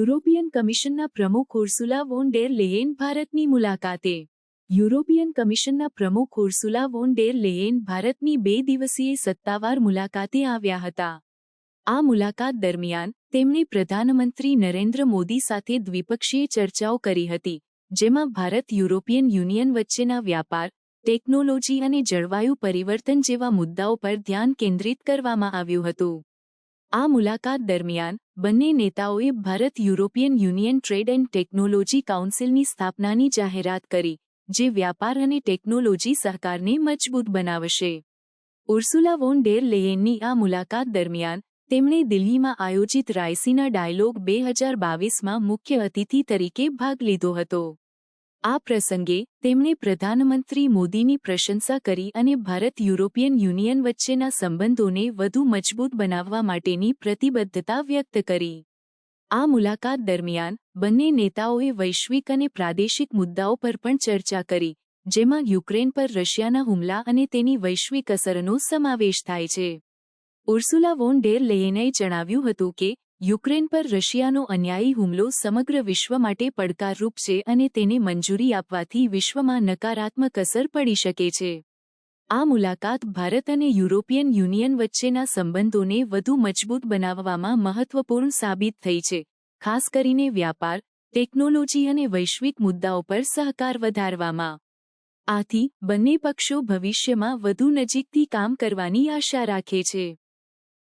European કમિશનના પ્રમુખ Ursula von ડેર લેયેન ભારતની મુલાકાતે. યુરોપિયન કમિશનના પ્રમુખ ઉર્સુલા વોન ડેર લેયેન ભારતની 2 દિવસીય સત્તાવાર મુલાકાતે આવ્યા હતા. આ મુલાકાત દરમિયાન તેમણે પ્રધાનમંત્રી નરેન્દ્ર મોદી સાથે દ્વિપક્ષીય ચર્ચાઓ કરી હતી, જેમાં ભારત યુરોપિયન યુનિયન વચ્ચેના વ્યાપાર, ટેકનોલોજી અને જળવાયુ પરિવર્તન જેવા મુદ્દાઓ પર ધ્યાન કેન્દ્રિત કરવામાં આવ્યું હતું. આ મુલાકાત દરમિયાન બંને નેતાઓએ Bharat European Union trade and technology કાઉન્સિલની સ્થાપનાની જાહેરાત કરી, જે વ્યાપાર અને ટેકનોલોજી સહકારને મજબૂત બનાવશે. ઉર્સુલા વોન ડેર લેયેનની આ મુલાકાત દરમિયાન તેમણે દિલ્હીમાં આયોજિત રાયસીના ડાયલોગ 2022માં મુખ્ય અતિથિ તરીકે ભાગ લીધો હતો. આ પ્રસંગે તેમણે પ્રધાનમંત્રી મોદીની પ્રશંસા કરી અને ભારત યુરોપિયન યુનિયન વચ્ચેના સંબંધોને વધુ મજબૂત બનાવવા માટેની પ્રતિબદ્ધતા વ્યક્ત કરી. આ મુલાકાત દરમિયાન બંને નેતાઓએ વૈશ્વિક અને પ્રાદેશિક મુદ્દાઓ પર પણ ચર્ચા કરી, જેમાં યુક્રેન પર રશિયાના હુમલા અને તેની વૈશ્વિક અસરનો સમાવેશ થાય છે. ઉર્સુલા વોન ડેર લેયેને જણાવ્યું હતું કે યુક્રેન પર રશિયાનો અન્યાયી હુમલો સમગ્ર વિશ્વ માટે પડકારરૂપ છે અને તેને મંજૂરી આપવાથી વિશ્વમાં નકારાત્મક અસર પડી શકે છે. આ મુલાકાત ભારત અને યુરોપિયન યુનિયન વચ્ચેના સંબંધોને વધુ મજબૂત બનાવવામાં મહત્વપૂર્ણ સાબિત થઈ છે, ખાસ કરીને વ્યાપાર, ટેકનોલોજી અને વૈશ્વિક મુદ્દાઓ પર સહકાર વધારવામાં. આથી બંને પક્ષો ભવિષ્યમાં વધુ નજીકથી કામ કરવાની આશા રાખે છે.